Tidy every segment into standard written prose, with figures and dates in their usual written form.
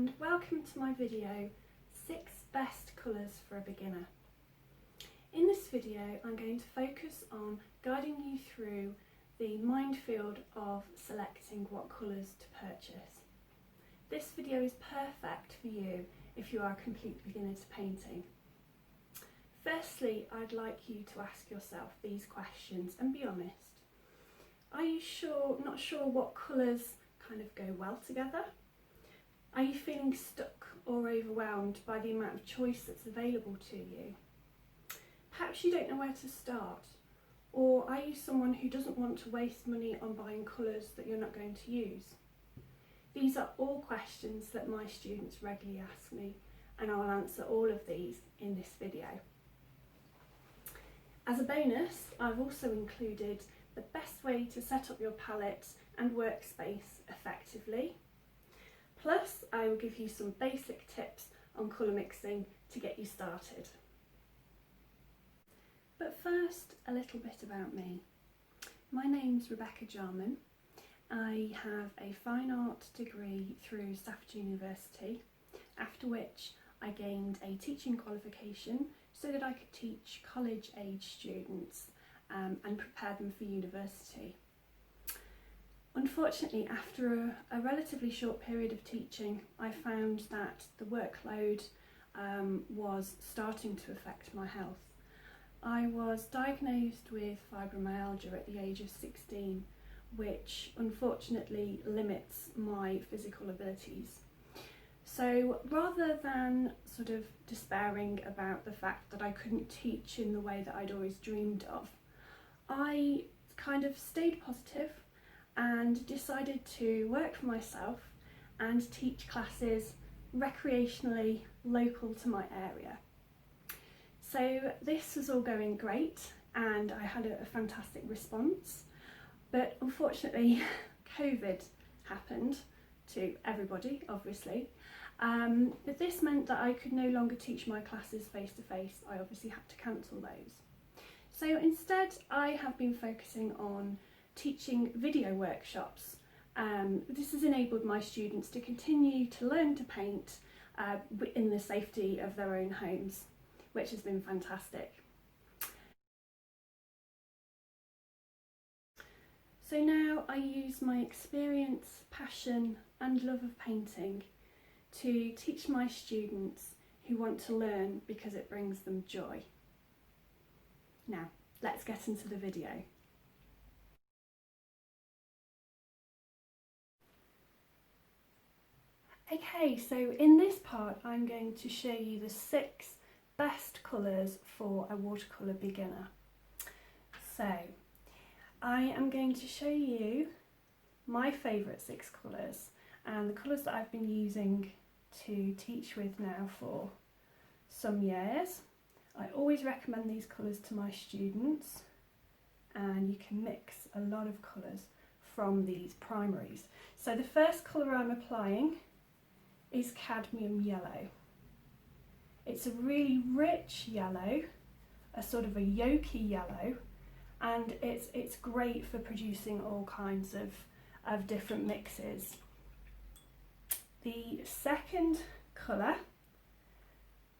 and welcome to my video 6 best colours for a beginner. In this video I'm going to focus on guiding you through the minefield of selecting what colours to purchase. This video is perfect for you if you are a complete beginner to painting. Firstly, I'd like you to ask yourself these questions and be honest. Are you not sure what colours kind of go well together? Are you feeling stuck or overwhelmed by the amount of choice that's available to you? Perhaps you don't know where to start, or are you someone who doesn't want to waste money on buying colours that you're not going to use? These are all questions that my students regularly ask me, and I'll answer all of these in this video. As a bonus, I've also included the best way to set up your palette and workspace effectively. Plus, I will give you some basic tips on colour mixing to get you started. But first, a little bit about me. My name's Rebecca Jarman. I have a fine art degree through Stafford University, after which I gained a teaching qualification so that I could teach college age students and prepare them for university. Unfortunately, after a relatively short period of teaching, I found that the workload was starting to affect my health. I was diagnosed with fibromyalgia at the age of 16, which unfortunately limits my physical abilities. So rather than sort of despairing about the fact that I couldn't teach in the way that I'd always dreamed of, I kind of stayed positive and decided to work for myself and teach classes recreationally local to my area. So this was all going great and I had a fantastic response, but unfortunately COVID happened to everybody, obviously. But this meant that I could no longer teach my classes face to face. I obviously had to cancel those. So instead I have been focusing on teaching video workshops. This has enabled my students to continue to learn to paint in the safety of their own homes, which has been fantastic. So now I use my experience, passion and love of painting to teach my students who want to learn because it brings them joy. Now, let's get into the video. Okay, so in this part I'm going to show you the 6 best colours for a watercolour beginner. So, I am going to show you my favourite 6 colours and the colours that I've been using to teach with now for some years. I always recommend these colours to my students, and you can mix a lot of colours from these primaries. So the first colour I'm applying is cadmium yellow. It's a really rich yellow, a sort of a yolky yellow, and it's great for producing all kinds of different mixes. The second colour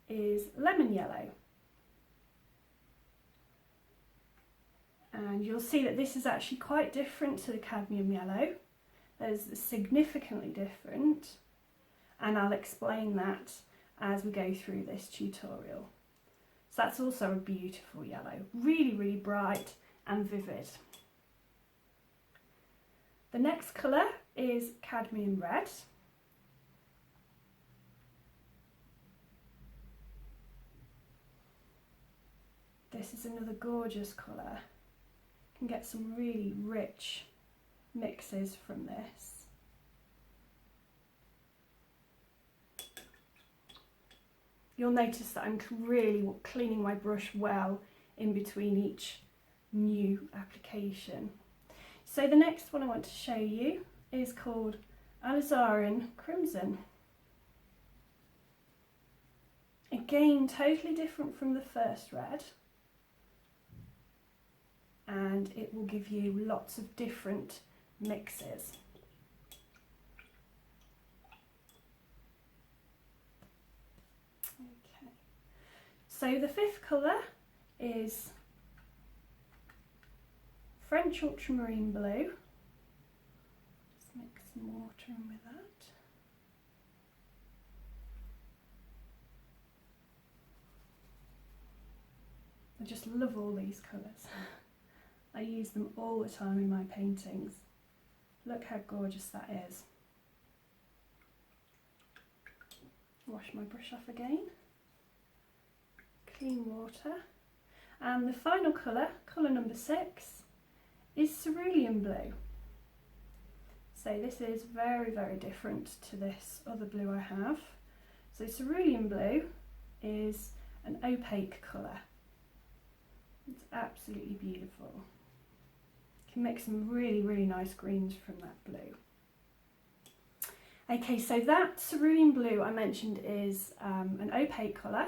is lemon yellow. And you'll see that this is actually quite different to the cadmium yellow. There's significantly different, and I'll explain that as we go through this tutorial. So that's also a beautiful yellow, really, really bright and vivid. The next colour is cadmium red. This is another gorgeous colour. You can get some really rich mixes from this. You'll notice that I'm really cleaning my brush well in between each new application. So the next one I want to show you is called alizarin crimson. Again, totally different from the first red, and it will give you lots of different mixes. So the fifth colour is French ultramarine blue. Just mix some water in with that. I just love all these colours. I use them all the time in my paintings. Look how gorgeous that is. Wash my brush off again. Clean water. And the final colour, colour number 6, is cerulean blue. So this is very, very different to this other blue I have. So cerulean blue is an opaque colour. It's absolutely beautiful. You can make some really, really nice greens from that blue. Okay, so that cerulean blue I mentioned is an opaque colour.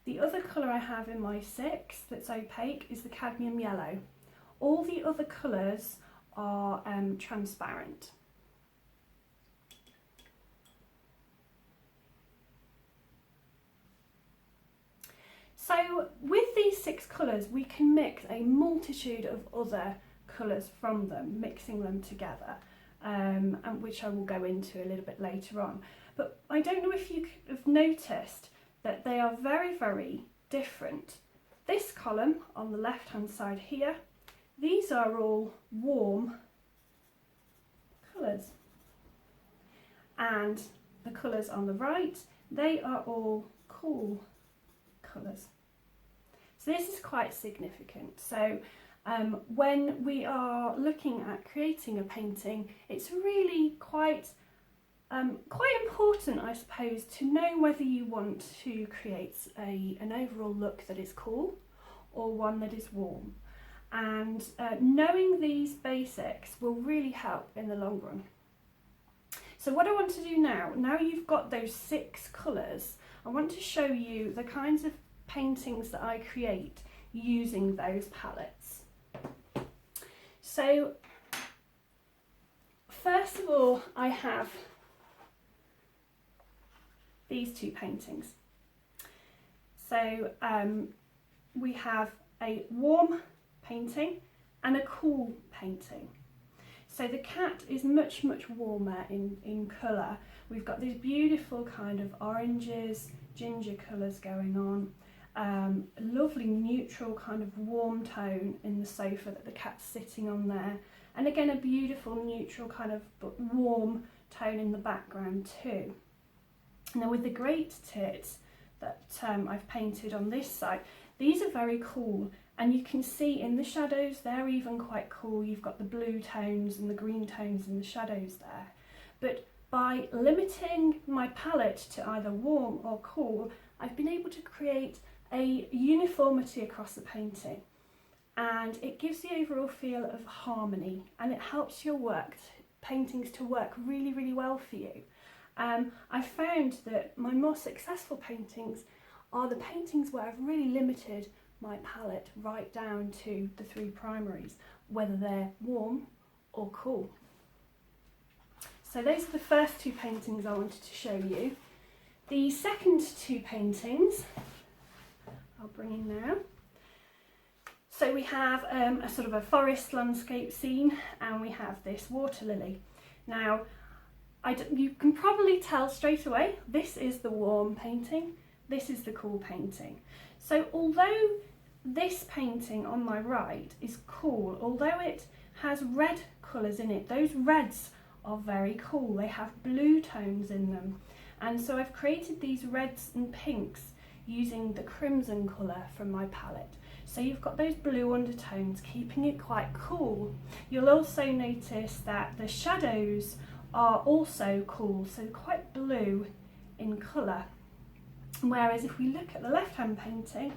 The other colour I have in my 6 that's opaque is the cadmium yellow. All the other colours are transparent. So with these 6 colours we can mix a multitude of other colours from them, mixing them together, and which I will go into a little bit later on. But I don't know if you have noticed that they are very, very different. This column on the left hand side here, these are all warm colours, and the colours on the right, they are all cool colours. So this is quite significant. So when we are looking at creating a painting, it's really quite important, I suppose, to know whether you want to create an overall look that is cool or one that is warm. And knowing these basics will really help in the long run. So what I want to do now you've got those 6 colours, I want to show you the kinds of paintings that I create using those palettes. So first of all, I have these 2 paintings. So we have a warm painting and a cool painting. So the cat is much, much warmer in colour. We've got these beautiful kind of oranges, ginger colours going on. Lovely neutral kind of warm tone in the sofa that the cat's sitting on there. And again, a beautiful neutral kind of but warm tone in the background too. Now with the great tit that I've painted on this side, these are very cool, and you can see in the shadows they're even quite cool. You've got the blue tones and the green tones in the shadows there. But by limiting my palette to either warm or cool, I've been able to create a uniformity across the painting, and it gives the overall feel of harmony, and it helps your paintings to work really, really well for you. I found that my more successful paintings are the paintings where I've really limited my palette right down to the 3 primaries, whether they're warm or cool. So those are the first 2 paintings I wanted to show you. The second 2 paintings I'll bring in now. So we have a sort of a forest landscape scene, and we have this water lily. Now you can probably tell straight away, this is the warm painting, this is the cool painting. So although this painting on my right is cool, although it has red colours in it, those reds are very cool. They have blue tones in them. And so I've created these reds and pinks using the crimson colour from my palette. So you've got those blue undertones, keeping it quite cool. You'll also notice that the shadows are also cool, so quite blue in colour. Whereas if we look at the left-hand painting,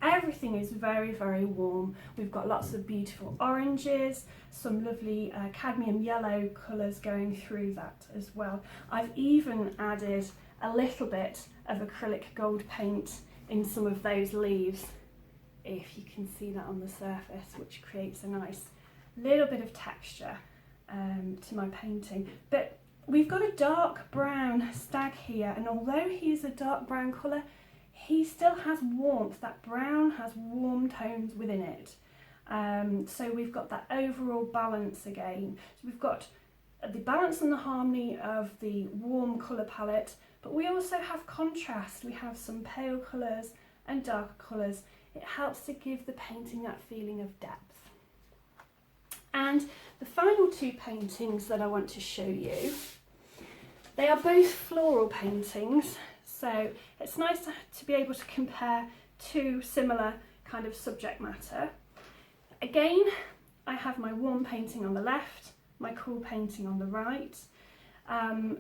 everything is very, very warm. We've got lots of beautiful oranges, some lovely cadmium yellow colours going through that as well. I've even added a little bit of acrylic gold paint in some of those leaves, if you can see that on the surface, which creates a nice little bit of texture to my painting. But we've got a dark brown stag here, and although he's a dark brown colour, he still has warmth. That brown has warm tones within it. So we've got that overall balance again. So we've got the balance and the harmony of the warm colour palette, but we also have contrast. We have some pale colours and darker colours. It helps to give the painting that feeling of depth. And the final two paintings that I want to show you, they are both floral paintings, so it's nice to be able to compare two similar kind of subject matter. Again, I have my warm painting on the left, my cool painting on the right.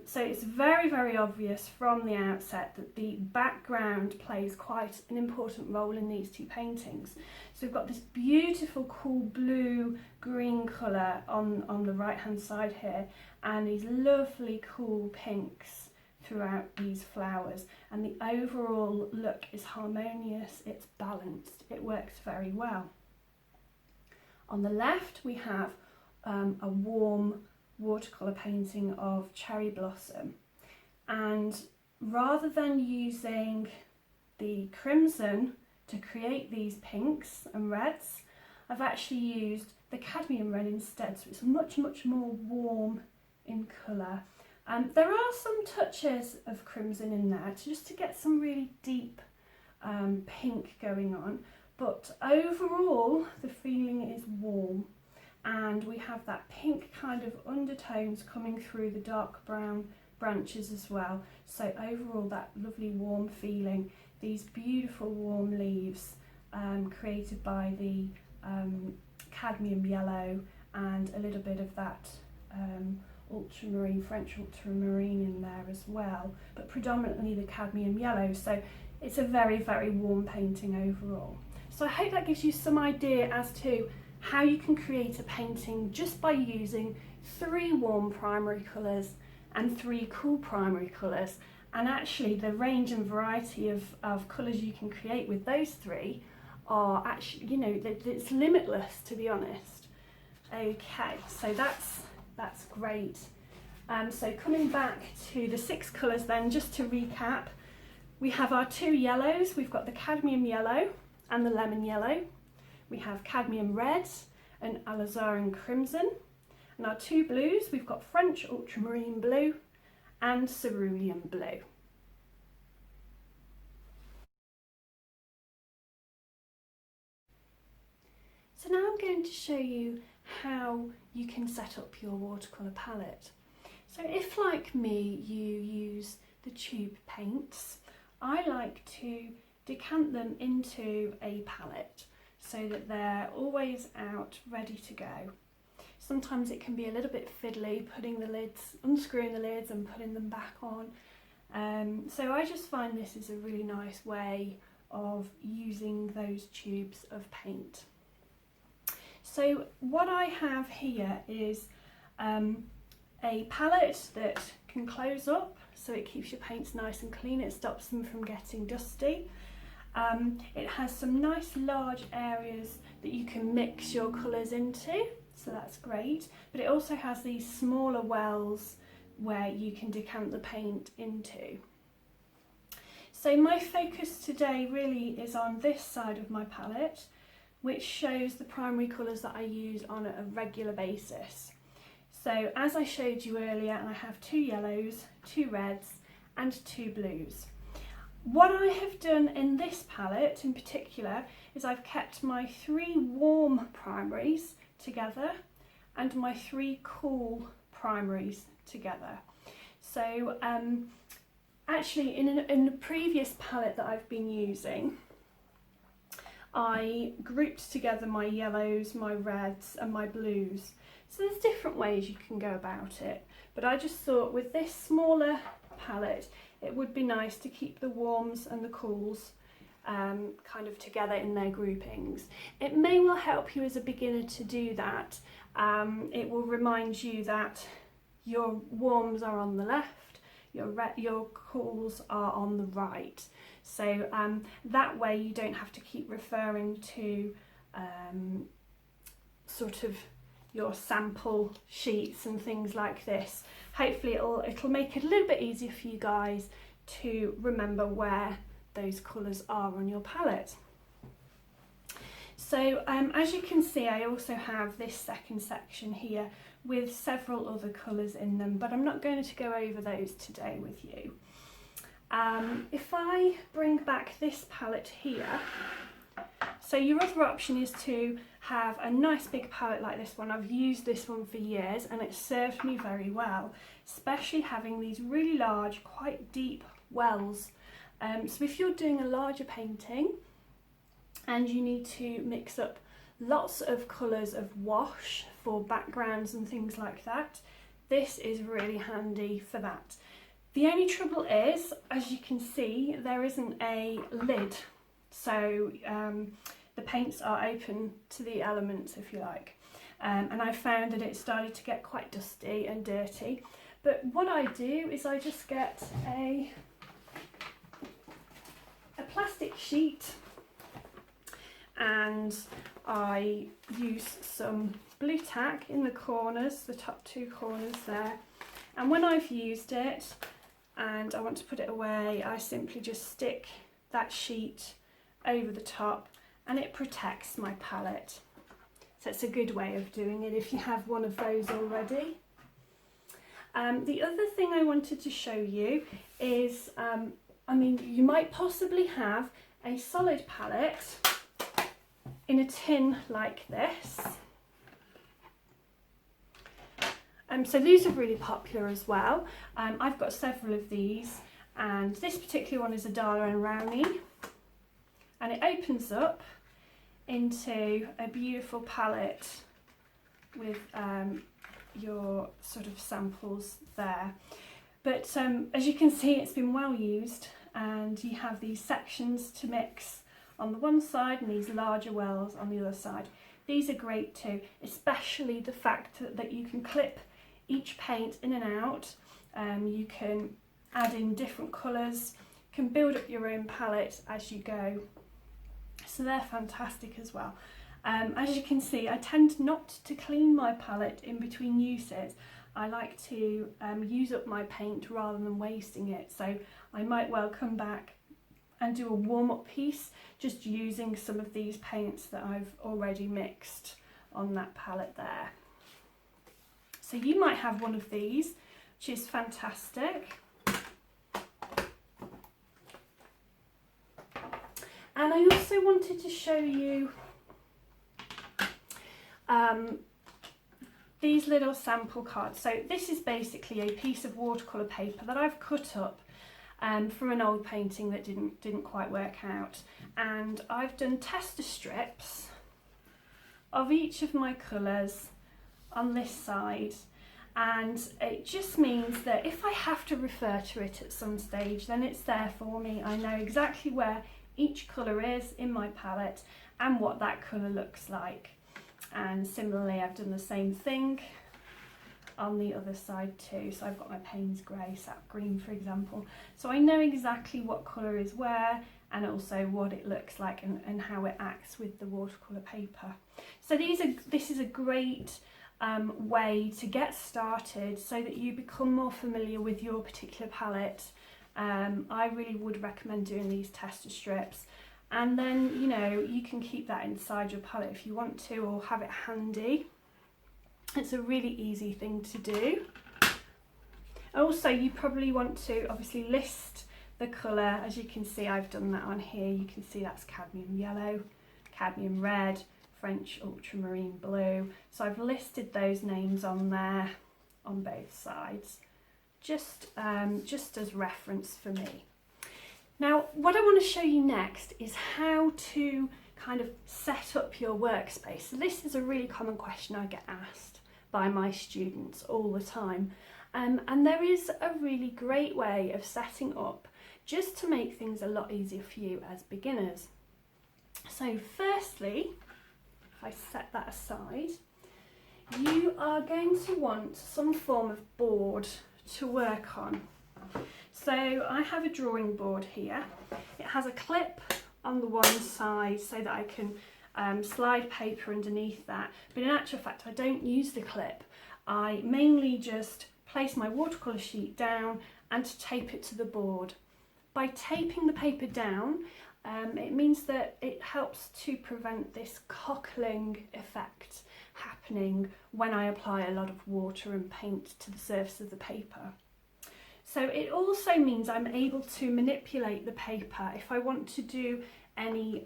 So it's very, very obvious from the outset that the background plays quite an important role in these two paintings. So we've got this beautiful cool blue green colour on the right hand side here, and these lovely cool pinks throughout these flowers, and the overall look is harmonious, it's balanced, it works very well. On the left we have a warm watercolour painting of cherry blossom, and rather than using the crimson to create these pinks and reds, I've actually used the cadmium red instead, so it's much more warm in colour. There are some touches of crimson in there just to get some really deep pink going on, but overall the feeling is warm. And we have that pink kind of undertones coming through the dark brown branches as well. So overall that lovely warm feeling, these beautiful warm leaves created by the cadmium yellow and a little bit of that ultramarine, French ultramarine in there as well, but predominantly the cadmium yellow. So it's a very, very warm painting overall. So I hope that gives you some idea as to how you can create a painting just by using 3 warm primary colours and 3 cool primary colours, and actually the range and variety of colours you can create with those 3 are actually, you know, it's limitless, to be honest. Okay, so that's great. So coming back to the 6 colours then, just to recap, we have our 2 yellows. We've got the cadmium yellow and the lemon yellow. We have cadmium red and alizarin crimson. And our 2 blues, we've got French ultramarine blue and cerulean blue. So now I'm going to show you how you can set up your watercolour palette. So if, like me, you use the tube paints, I like to decant them into a palette so that they're always out ready to go. Sometimes it can be a little bit fiddly putting the lids, unscrewing the lids and putting them back on. So I just find this is a really nice way of using those tubes of paint. So what I have here is a palette that can close up, so it keeps your paints nice and clean, it stops them from getting dusty. It has some nice large areas that you can mix your colours into, so that's great, but it also has these smaller wells where you can decant the paint into. So my focus today really is on this side of my palette, which shows the primary colours that I use on a regular basis. So as I showed you earlier, I have 2 yellows, 2 reds and 2 blues. What I have done in this palette in particular is I've kept my 3 warm primaries together and my 3 cool primaries together. So actually in the previous palette that I've been using, I grouped together my yellows, my reds and my blues. So there's different ways you can go about it, but I just thought with this smaller palette it would be nice to keep the warms and the cools kind of together in their groupings. It may well help you as a beginner to do that. It will remind you that your warms are on the left, your cools are on the right. So that way you don't have to keep referring to sort of your sample sheets and things like this. Hopefully it'll make it a little bit easier for you guys to remember where those colours are on your palette. So as you can see, I also have this second section here with several other colours in them, but I'm not going to go over those today with you. If I bring back this palette here, so your other option is to have a nice big palette like this one. I've used this one for years and it served me very well, especially having these really large, quite deep wells. So if you're doing a larger painting and you need to mix up lots of colours of wash for backgrounds and things like that, this is really handy for that. The only trouble is, as you can see, there isn't a lid, so the paints are open to the elements, if you like, and I found that it started to get quite dusty and dirty. But what I do is I just get a plastic sheet and I use some blue tack in the corners, the top two corners there, and when I've used it and I want to put it away, I simply just stick that sheet over the top and it protects my palette. So it's a good way of doing it if you have one of those already. The other thing I wanted to show you is, you might possibly have a solid palette in a tin like this. So these are really popular as well. I've got several of these, and this particular one is a Dala and Rowney, and it opens up into a beautiful palette with your sort of samples there. But as you can see, it's been well used, and you have these sections to mix on the one side and these larger wells on the other side. These are great too, especially the fact that you can clip each paint in and out. You can add in different colours, can build up your own palette as you go. So they're fantastic as well. As you can see, I tend not to clean my palette in between uses. I like to use up my paint rather than wasting it. So I might well come back and do a warm-up piece just using some of these paints that I've already mixed on that palette there. So you might have one of these, which is fantastic. And I also wanted to show you these little sample cards. So this is basically a piece of watercolour paper that I've cut up from an old painting that didn't quite work out, and I've done tester strips of each of my colours on this side, and it just means that if I have to refer to it at some stage, then it's there for me. I know exactly where each colour is in my palette and what that colour looks like. And similarly, I've done the same thing on the other side too. So I've got my Payne's grey, sap green for example. So I know exactly what colour is where, and also what it looks like and how it acts with the watercolour paper. So this is a great way to get started so that you become more familiar with your particular palette. I really would recommend doing these tester strips, and then you can keep that inside your palette if you want to, or have it handy. It's a really easy thing to do. Also, you probably want to obviously list the colour. As you can see, I've done that on here. You can see that's cadmium yellow, cadmium red, French ultramarine blue. So I've listed those names on there on both sides, just as reference for me. Now, what I want to show you next is how to kind of set up your workspace. So this is a really common question I get asked by my students all the time. And there is a really great way of setting up just to make things a lot easier for you as beginners. So firstly, if I set that aside, you are going to want some form of board to work on. So I have a drawing board here. It has a clip on the one side so that I can slide paper underneath that, but in actual fact I don't use the clip. I mainly just place my watercolour sheet down and to tape it to the board. By taping the paper down, it means that it helps to prevent this cockling effect happening when I apply a lot of water and paint to the surface of the paper. So it also means I'm able to manipulate the paper. If I want to do any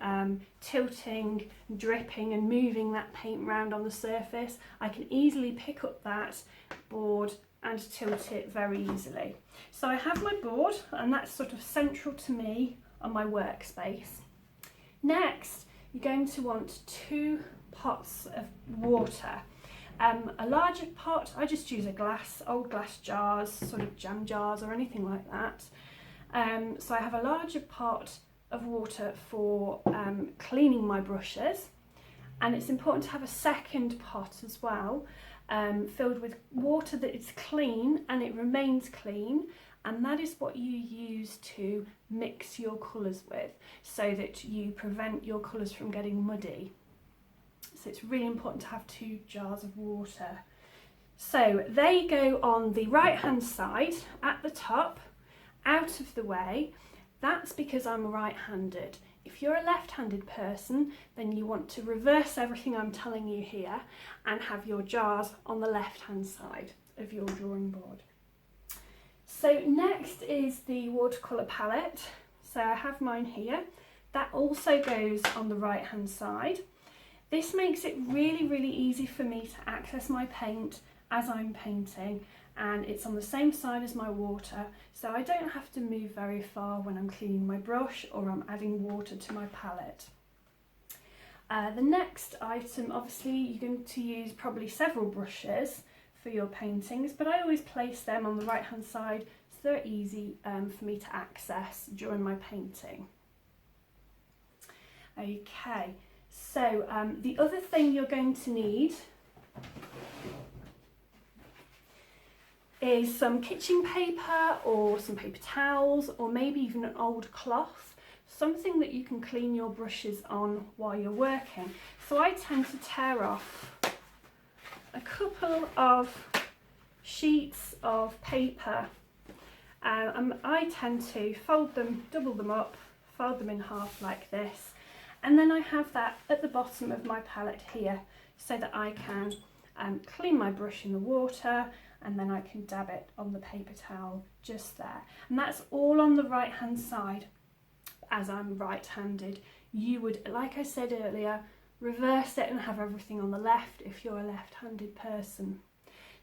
tilting, dripping and moving that paint around on the surface, I can easily pick up that board and tilt it very easily. So I have my board, and that's sort of central to me on my workspace. Next, you're going to want 2 pots of water. A larger pot, I just use old glass jars, sort of jam jars or anything like that. So I have a larger pot of water for cleaning my brushes, and it's important to have a second pot as well, filled with water that is clean and it remains clean, and that is what you use to mix your colours with, so that you prevent your colours from getting muddy. So it's really important to have 2 jars of water. So they go on the right hand side at the top, out of the way. That's because I'm right-handed. If you're a left-handed person, then you want to reverse everything I'm telling you here and have your jars on the left-hand side of your drawing board. So next is the watercolour palette. So I have mine here. That also goes on the right-hand side. This makes it really easy for me to access my paint as I'm painting, and it's on the same side as my water, so I don't have to move very far when I'm cleaning my brush or I'm adding water to my palette. The next item, obviously you're going to use probably several brushes for your paintings, but I always place them on the right hand side so they're easy for me to access during my painting. Okay. So the other thing you're going to need is some kitchen paper or some paper towels, or maybe even an old cloth, something that you can clean your brushes on while you're working. So I tend to tear off a couple of sheets of paper, and I tend to fold them, double them up, fold them in half like this. And then I have that at the bottom of my palette here, so that I can clean my brush in the water, and then I can dab it on the paper towel just there. And that's all on the right hand side, as I'm right-handed. You would, like I said earlier, reverse it and have everything on the left if you're a left-handed person.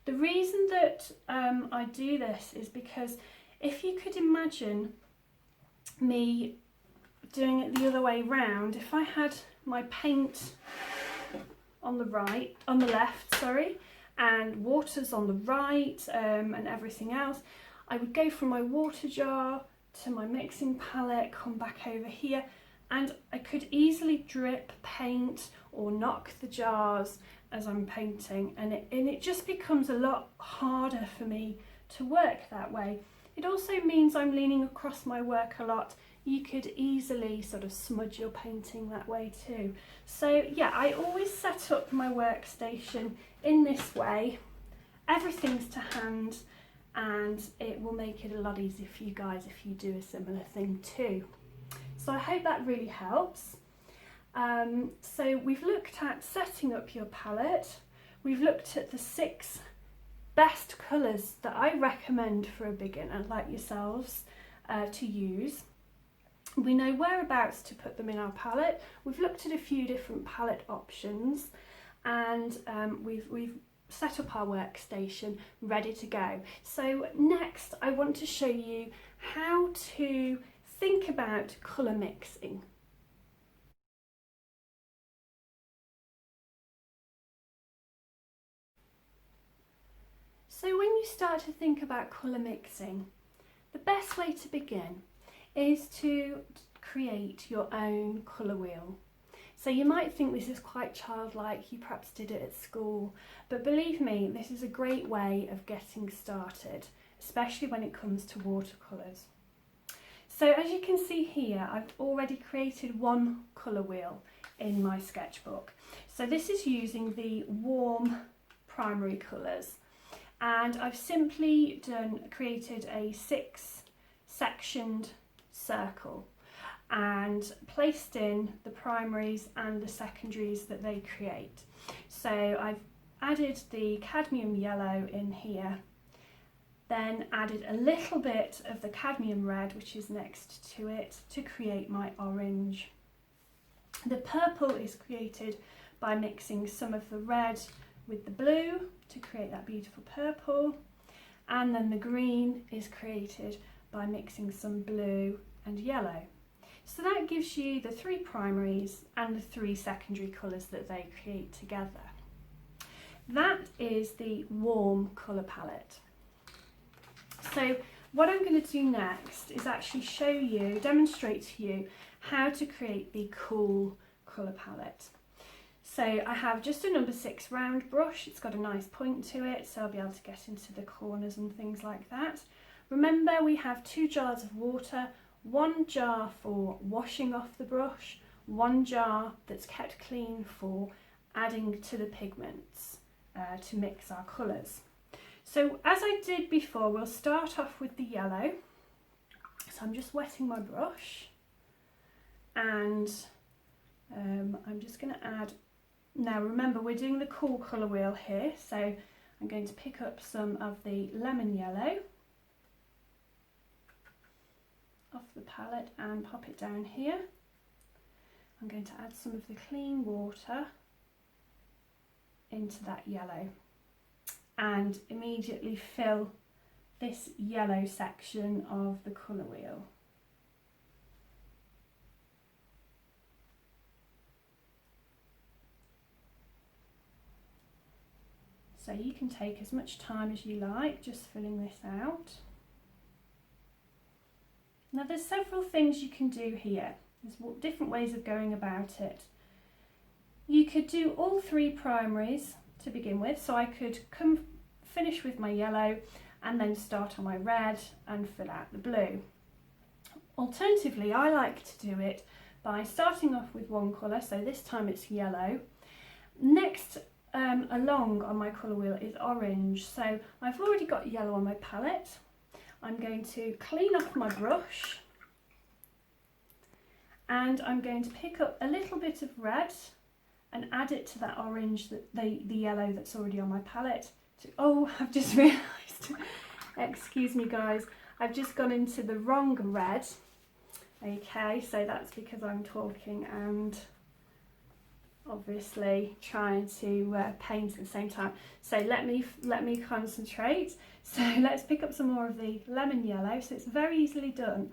The reason that I do this is because if you could imagine me doing it the other way round, if I had my paint on the left, and water's on the right, and everything else, I would go from my water jar to my mixing palette, come back over here, and I could easily drip paint or knock the jars as I'm painting, and it just becomes a lot harder for me to work that way. It also means I'm leaning across my work a lot. You could easily sort of smudge your painting that way too. So yeah, I always set up my workstation in this way. Everything's to hand, and it will make it a lot easier for you guys if you do a similar thing too. So I hope that really helps. So we've looked at setting up your palette. We've looked at the 6 best colours that I recommend for a beginner like yourselves to use. We know whereabouts to put them in our palette. We've looked at a few different palette options, and we've set up our workstation ready to go. So next I want to show you how to think about colour mixing. So when you start to think about colour mixing, the best way to begin is to create your own colour wheel. So you might think this is quite childlike, you perhaps did it at school, but believe me, this is a great way of getting started, especially when it comes to watercolours. So as you can see here, I've already created one colour wheel in my sketchbook. So this is using the warm primary colours, and I've simply created a 6-sectioned circle and placed in the primaries and the secondaries that they create. So I've added the cadmium yellow in here, then added a little bit of the cadmium red, which is next to it, to create my orange. The purple is created by mixing some of the red with the blue to create that beautiful purple, and then the green is created by mixing some blue and yellow. So that gives you the 3 primaries and the 3 secondary colours that they create together. That is the warm colour palette. So what I'm going to do next is actually show you, demonstrate to you how to create the cool colour palette. So I have just a number 6 round brush. It's got a nice point to it, so I'll be able to get into the corners and things like that. Remember, we have 2 jars of water, 1 jar for washing off the brush, 1 jar that's kept clean for adding to the pigments to mix our colours. So as I did before, we'll start off with the yellow. So I'm just wetting my brush, and I'm just going to add, now remember we're doing the cool colour wheel here, so I'm going to pick up some of the lemon yellow off the palette and pop it down here. I'm going to add some of the clean water into that yellow and immediately fill this yellow section of the colour wheel. So you can take as much time as you like just filling this out. Now there's several things you can do here. There's different ways of going about it. You could do all 3 primaries to begin with, so I could finish with my yellow and then start on my red and fill out the blue. Alternatively, I like to do it by starting off with 1 colour, so this time it's yellow. Next along on my colour wheel is orange, so I've already got yellow on my palette. I'm going to clean off my brush and I'm going to pick up a little bit of red and add it to that orange, the yellow that's already on my palette. Oh, I've just realised, excuse me guys, I've just gone into the wrong red. Okay, so that's because I'm talking and obviously trying to paint at the same time. So let me concentrate. So let's pick up some more of the lemon yellow. So it's very easily done.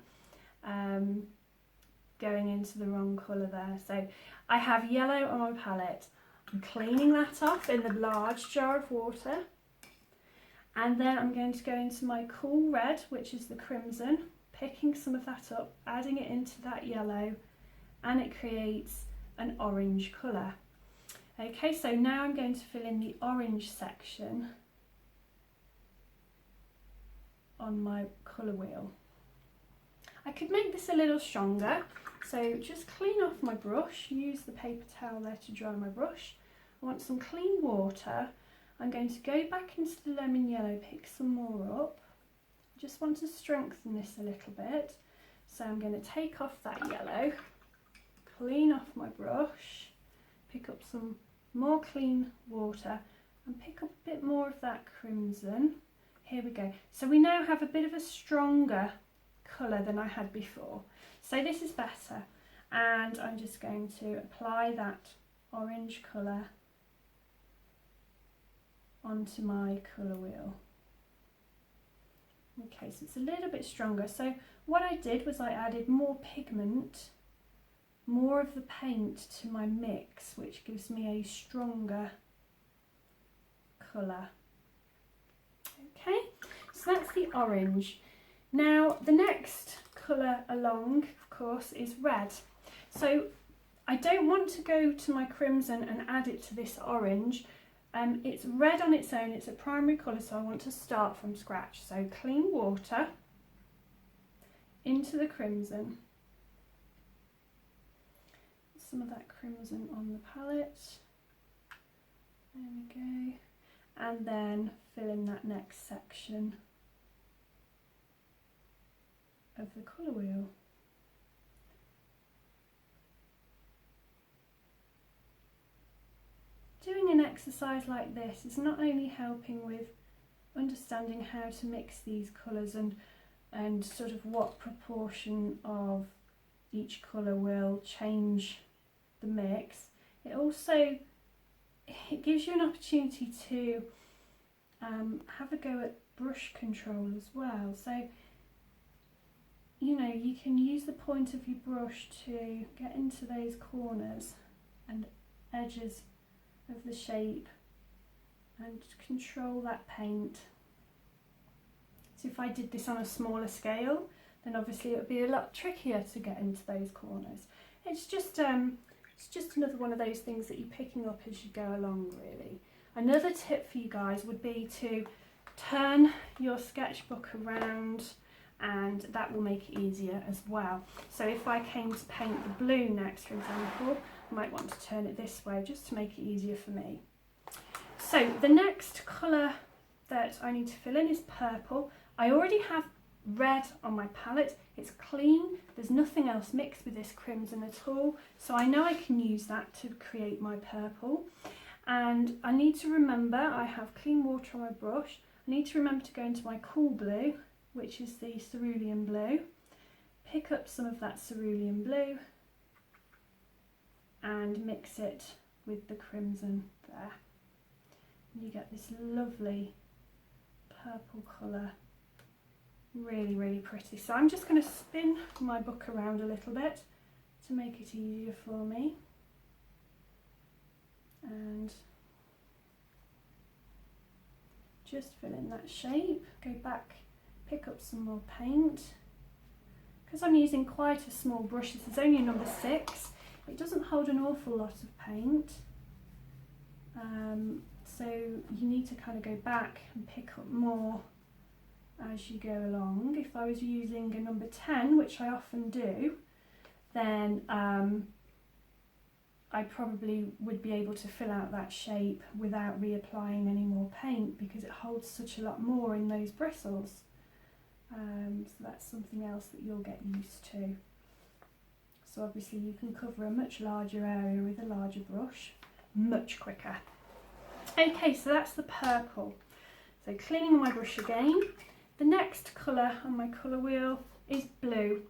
Going into the wrong colour there. So I have yellow on my palette. I'm cleaning that off in the large jar of water. And then I'm going to go into my cool red, which is the crimson, picking some of that up, adding it into that yellow, and it creates an orange colour. Okay, so now I'm going to fill in the orange section on my colour wheel. I could make this a little stronger, so just clean off my brush, use the paper towel there to dry my brush. I want some clean water. I'm going to go back into the lemon yellow, pick some more up. I just want to strengthen this a little bit. So I'm going to take off that yellow, clean off my brush, pick up some more clean water and pick up a bit more of that crimson. Here we go. So we now have a bit of a stronger colour than I had before. So this is better, and I'm just going to apply that orange colour onto my colour wheel. Okay, so it's a little bit stronger. So what I did was I added more pigment, more of the paint to my mix, which gives me a stronger colour. Okay, so that's the orange. Now the next colour along, of course, is red. So I don't want to go to my crimson and add it to this orange. It's red on its own, it's a primary colour, so I want to start from scratch. So clean water into the crimson. Some of that crimson on the palette. There we go. And then fill in that next section of the colour wheel. exercise like this is not only helping with understanding how to mix these colours and sort of what proportion of each colour will change the mix, it gives you an opportunity to have a go at brush control as well. So, you know, you can use the point of your brush to get into those corners and edges of the shape and control that paint. So if I did this on a smaller scale, then obviously it would be a lot trickier to get into those corners. It's just another one of those things that you're picking up as you go along, really. Another tip for you guys would be to turn your sketchbook around, and that will make it easier as well. So if I came to paint the blue next, for example, I might want to turn it this way just to make it easier for me. So the next colour that I need to fill in is purple. I already have red on my palette. It's clean, there's nothing else mixed with this crimson at all, so I know I can use that to create my purple. And I need to remember I have clean water on my brush. I need to remember to go into my cool blue, which is the cerulean blue, pick up some of that cerulean blue and mix it with the crimson there. And you get this lovely purple colour. Really, really pretty. So I'm just going to spin my book around a little bit to make it easier for me. And just fill in that shape, go back, pick up some more paint. Because I'm using quite a small brush, this is only a number 6, it doesn't hold an awful lot of paint. So you need to kind of go back and pick up more as you go along. If I was using a number 10, which I often do, then I probably would be able to fill out that shape without reapplying any more paint because it holds such a lot more in those bristles. So that's something else that you'll get used to. So obviously you can cover a much larger area with a larger brush, much quicker. Okay, so that's the purple. So cleaning my brush again. The next colour on my colour wheel is blue.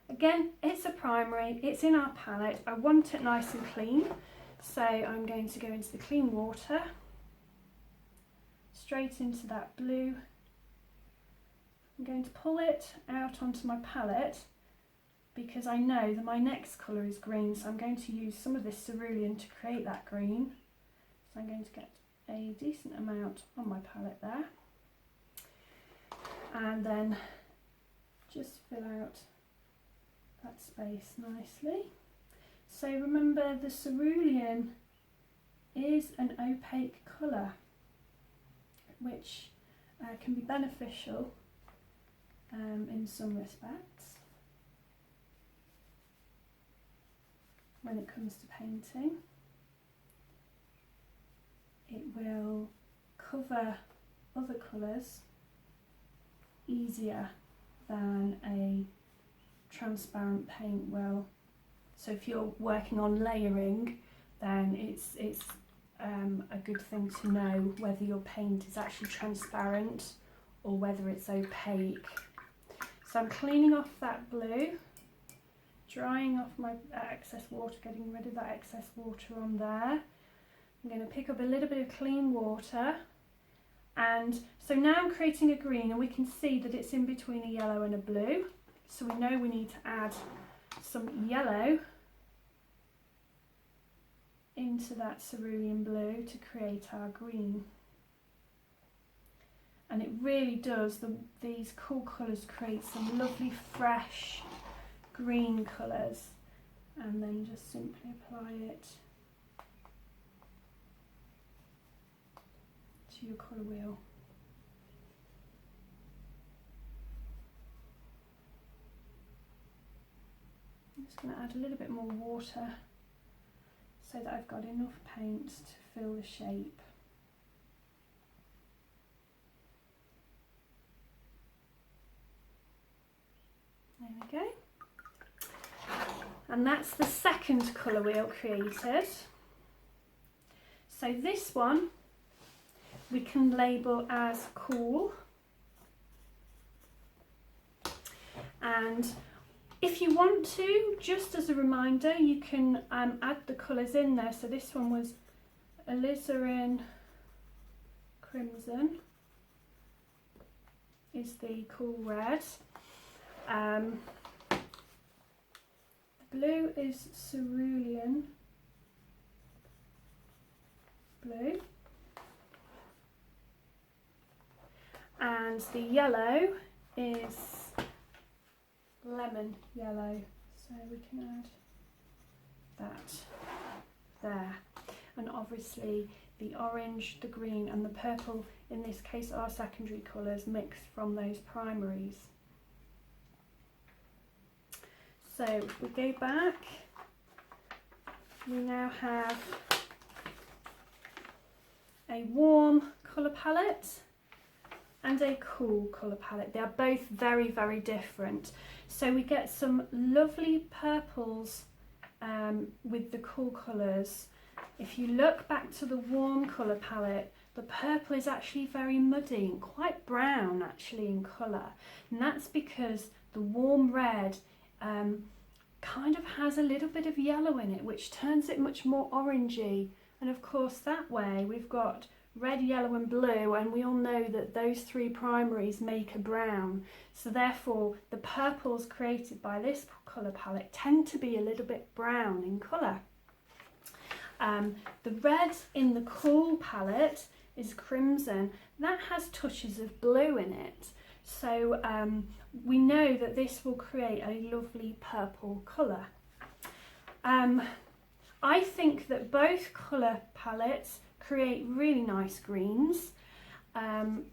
Again, it's a primary, it's in our palette. I want it nice and clean, so I'm going to go into the clean water, straight into that blue. I'm going to pull it out onto my palette because I know that my next colour is green, so I'm going to use some of this cerulean to create that green. So I'm going to get a decent amount on my palette there. And then just fill out that space nicely. So remember, the cerulean is an opaque colour, which can be beneficial in some respects when it comes to painting. It will cover other colours easier than a transparent paint will. So if you're working on layering, then it's a good thing to know whether your paint is actually transparent or whether it's opaque. So I'm cleaning off that blue, drying off my excess water, getting rid of that excess water on there. I'm going to pick up a little bit of clean water, and so now I'm creating a green, and we can see that it's in between a yellow and a blue, so we know we need to add some yellow into that cerulean blue to create our green. And it really does, these cool colours create some lovely fresh green colours, and then just simply apply it to your colour wheel. I'm just going to add a little bit more water so that I've got enough paint to fill the shape. There we go. And that's the second colour wheel created. So this one we can label as cool, and if you want to, just as a reminder, you can add the colours in there. So this one was alizarin crimson, is the cool red. The blue is cerulean blue, and the yellow is lemon yellow, so we can add that there. And obviously the orange, the green and the purple in this case are secondary colours mixed from those primaries. So if we go back, we now have a warm colour palette and a cool colour palette. They are both very, very different. So we get some lovely purples with the cool colours. If you look back to the warm colour palette, the purple is actually very muddy and quite brown actually in colour. And that's because the warm red kind of has a little bit of yellow in it, which turns it much more orangey. And of course that way we've got red, yellow and blue, and we all know that those three primaries make a brown. So therefore the purples created by this colour palette tend to be a little bit brown in colour. The red in the cool palette is crimson. That has touches of blue in it. So we know that this will create a lovely purple colour. I think that both colour palettes create really nice greens,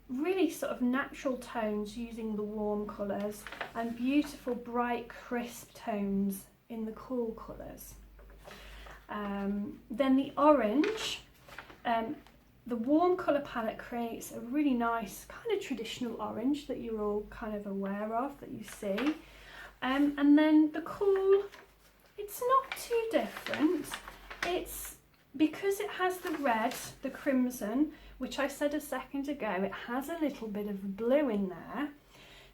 really sort of natural tones using the warm colours, and beautiful bright crisp tones in the cool colours. Then the orange, the warm colour palette creates a really nice kind of traditional orange that you're all kind of aware of, that you see. And then the cool, it's not too different. It's because it has the red, the crimson, which I said a second ago, it has a little bit of blue in there.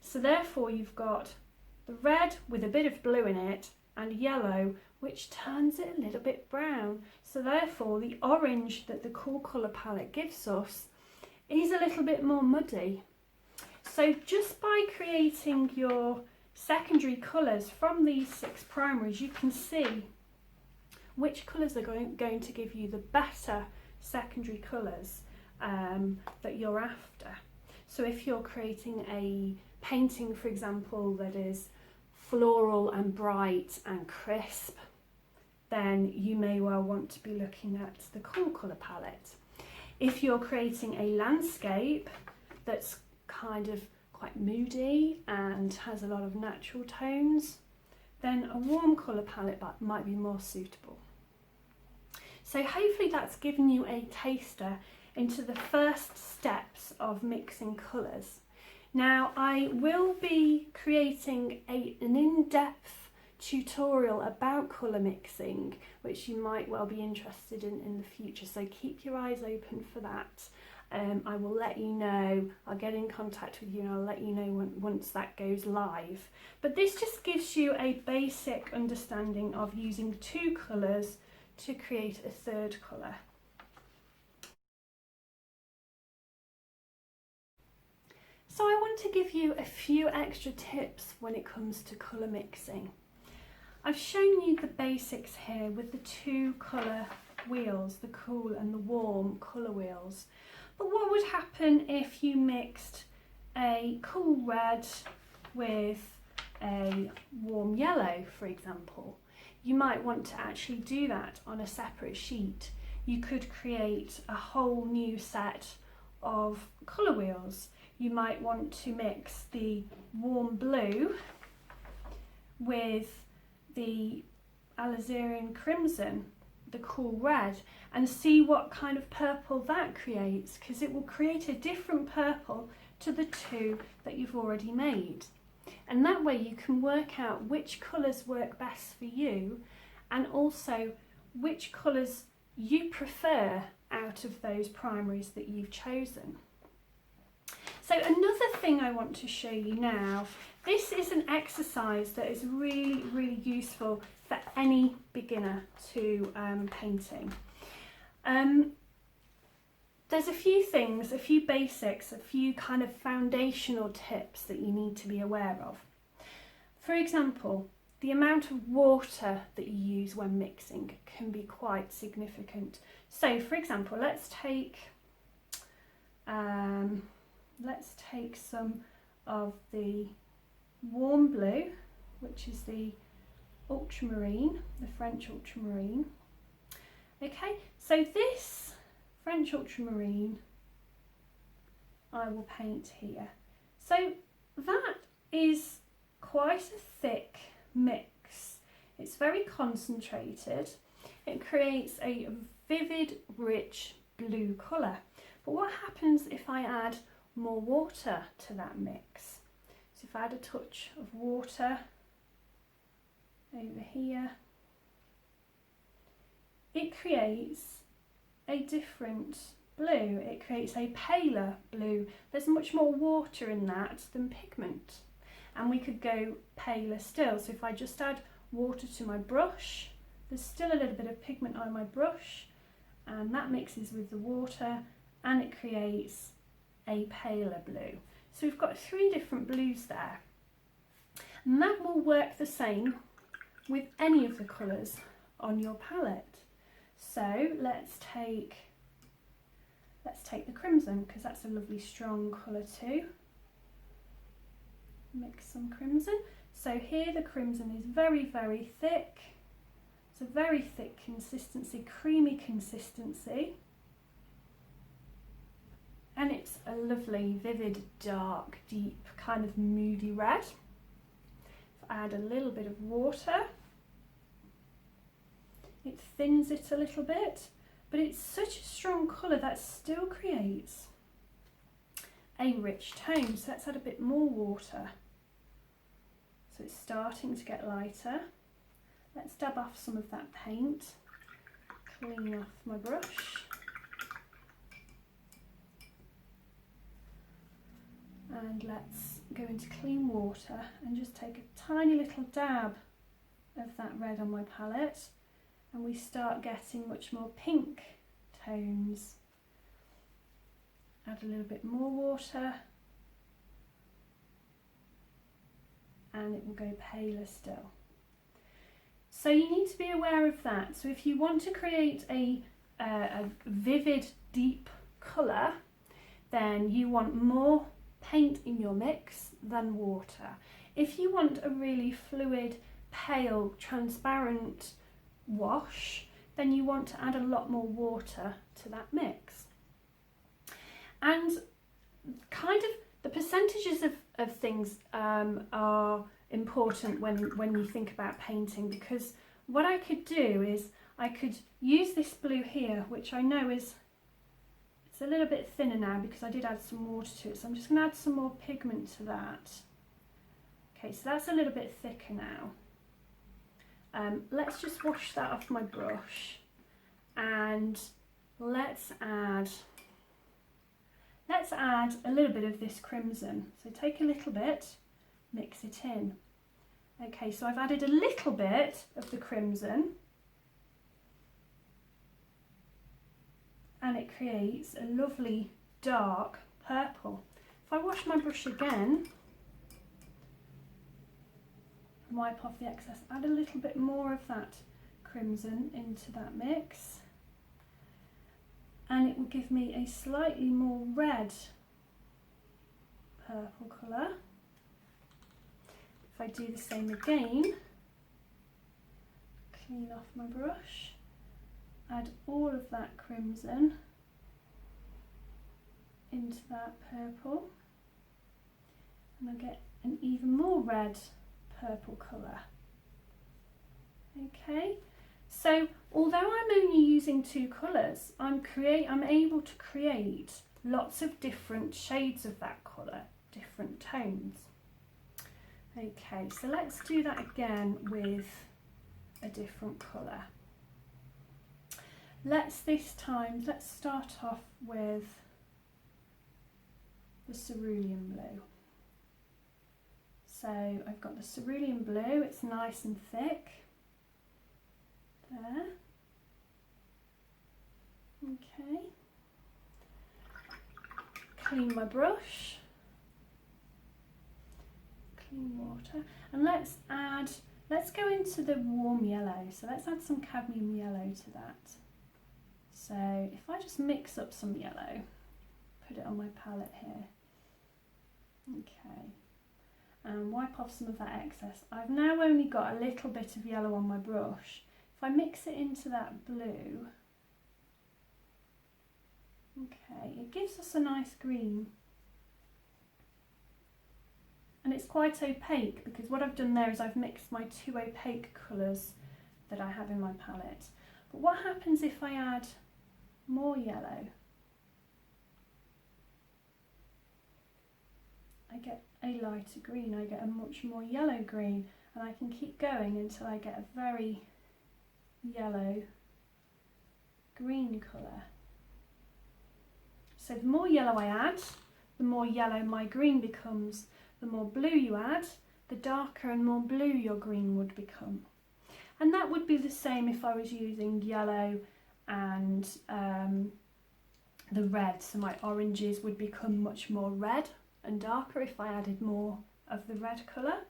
So therefore you've got the red with a bit of blue in it and yellow, which turns it a little bit brown. So therefore the orange that the cool colour palette gives us is a little bit more muddy. So just by creating your secondary colours from these 6 primaries, you can see which colours are going to give you the better secondary colours that you're after. So if you're creating a painting, for example, that is floral and bright and crisp, then you may well want to be looking at the cool colour palette. If you're creating a landscape that's kind of quite moody and has a lot of natural tones, then a warm colour palette might be more suitable. So hopefully that's given you a taster into the first steps of mixing colours. Now I will be creating an in-depth tutorial about colour mixing, which you might well be interested in the future, so keep your eyes open for that. I will let you know, I'll get in contact with you and I'll let you know once that goes live. But this just gives you a basic understanding of using 2 colours to create a 3rd colour. So I want to give you a few extra tips when it comes to colour mixing. I've shown you the basics here with the 2 colour wheels, the cool and the warm colour wheels. But what would happen if you mixed a cool red with a warm yellow, for example? You might want to actually do that on a separate sheet. You could create a whole new set of colour wheels. You might want to mix the warm blue with the alizarin crimson, the cool red, and see what kind of purple that creates, because it will create a different purple to the 2 that you've already made. And that way you can work out which colours work best for you, and also which colours you prefer out of those primaries that you've chosen. So another thing I want to show you now, this is an exercise that is really, really useful for any beginner to painting. There's a few things, a few basics, a few kind of foundational tips that you need to be aware of. For example, the amount of water that you use when mixing can be quite significant. So for example, let's take some of the warm blue, which is the ultramarine, the French ultramarine. Okay, so this French ultramarine I will paint here. So that is quite a thick mix. It's very concentrated. It creates a vivid, rich blue colour. But what happens if I add more water to that mix? So if I add a touch of water over here, it creates a different blue. It creates a paler blue. There's much more water in that than pigment. And we could go paler still. So if I just add water to my brush, there's still a little bit of pigment on my brush, and that mixes with the water and it creates a paler blue. So we've got 3 different blues there. And that will work the same with any of the colours on your palette. So let's take the crimson, because that's a lovely strong colour too. Mix some crimson. So here the crimson is very, very thick. It's a very thick consistency, creamy consistency. And it's a lovely, vivid, dark, deep, kind of moody red. If I add a little bit of water, it thins it a little bit, but it's such a strong colour that still creates a rich tone. So let's add a bit more water. So it's starting to get lighter. Let's dab off some of that paint, clean off my brush. And let's go into clean water and just take a tiny little dab of that red on my palette, and we start getting much more pink tones. Add a little bit more water and it will go paler still. So you need to be aware of that. So if you want to create a vivid, deep colour, then you want more paint in your mix than water. If you want a really fluid, pale, transparent wash, then you want to add a lot more water to that mix. And kind of the percentages of things are important when you think about painting, because what I could do is I could use this blue here, which I know it's a little bit thinner now because I did add some water to it, so I'm just going to add some more pigment to that. Okay, so that's a little bit thicker now. Let's just wash that off my brush, and let's add a little bit of this crimson. So take a little bit, mix it in. Okay, so I've added a little bit of the crimson, and it creates a lovely dark purple. If I wash my brush again, wipe off the excess, add a little bit more of that crimson into that mix, and it will give me a slightly more red purple colour. If I do the same again, clean off my brush, add all of that crimson into that purple, and I get an even more red purple colour. Okay, so although I'm only using 2 colours, I'm able to create lots of different shades of that colour, different tones. Okay, so let's do that again with a different colour. Let's start off with the cerulean blue. So I've got the cerulean blue, it's nice and thick. There. Okay. Clean my brush. Clean water. And let's go into the warm yellow. So let's add some cadmium yellow to that. So if I just mix up some yellow, put it on my palette here. Okay. And wipe off some of that excess. I've now only got a little bit of yellow on my brush. If I mix it into that blue, okay, it gives us a nice green. And it's quite opaque because what I've done there is I've mixed my two opaque colours that I have in my palette. But what happens if I add more yellow? I get a lighter green, I get a much more yellow green, and I can keep going until I get a very yellow green colour. So the more yellow I add, the more yellow my green becomes. The more blue you add, the darker and more blue your green would become. And that would be the same if I was using yellow and the red, so my oranges would become much more red and darker if I added more of the red colour.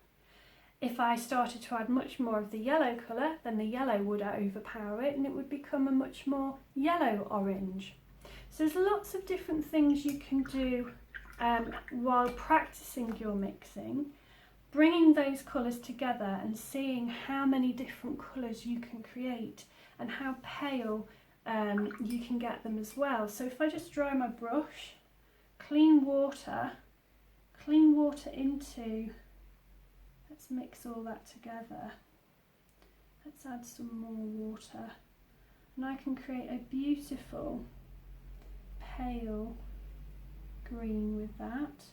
If I started to add much more of the yellow colour, then the yellow would overpower it and it would become a much more yellow orange. So there's lots of different things you can do while practicing your mixing, bringing those colours together and seeing how many different colours you can create and how pale you can get them as well. So if I just dry my brush, clean water into, let's mix all that together. Let's add some more water and I can create a beautiful pale green with that.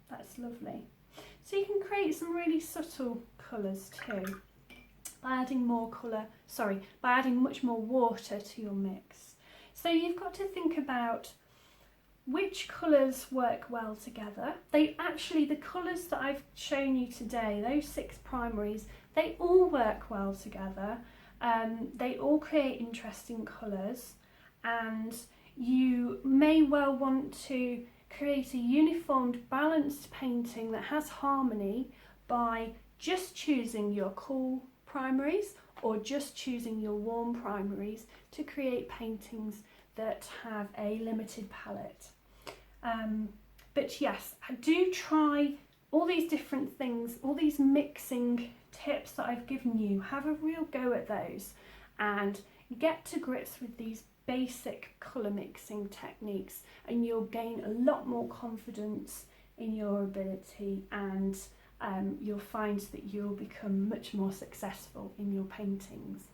That's lovely. So you can create some really subtle colours too by adding by adding much more water to your mix. So you've got to think about which colours work well together. The colours that I've shown you today, those 6 primaries, they all work well together. They all create interesting colours, and you may well want to create a uniformed, balanced painting that has harmony by just choosing your cool primaries or just choosing your warm primaries to create paintings that have a limited palette. But yes, do try all these different things, all these mixing tips that I've given you. Have a real go at those and get to grips with these basic colour mixing techniques, and you'll gain a lot more confidence in your ability, and you'll find that you'll become much more successful in your paintings.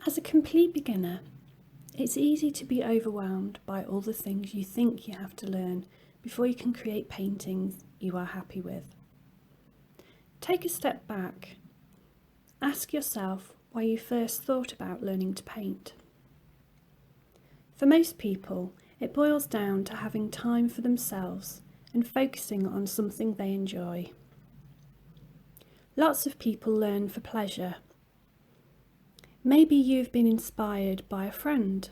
As a complete beginner, it's easy to be overwhelmed by all the things you think you have to learn before you can create paintings you are happy with. Take a step back. Ask yourself why you first thought about learning to paint. For most people, it boils down to having time for themselves and focusing on something they enjoy. Lots of people learn for pleasure. Maybe you've been inspired by a friend.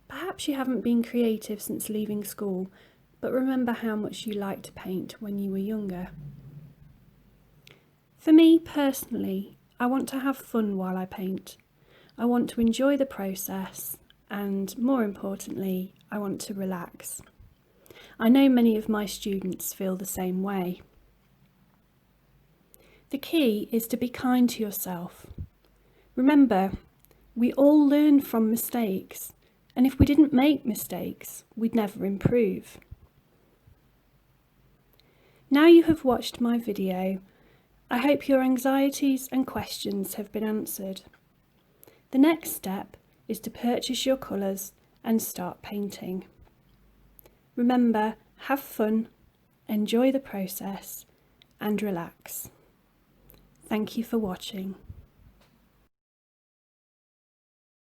Perhaps you haven't been creative since leaving school, but remember how much you liked to paint when you were younger. For me personally, I want to have fun while I paint. I want to enjoy the process, and more importantly, I want to relax. I know many of my students feel the same way. The key is to be kind to yourself. Remember, we all learn from mistakes, and if we didn't make mistakes, we'd never improve. Now you have watched my video, I hope your anxieties and questions have been answered. The next step is to purchase your colours and start painting. Remember, have fun, enjoy the process, and relax. Thank you for watching.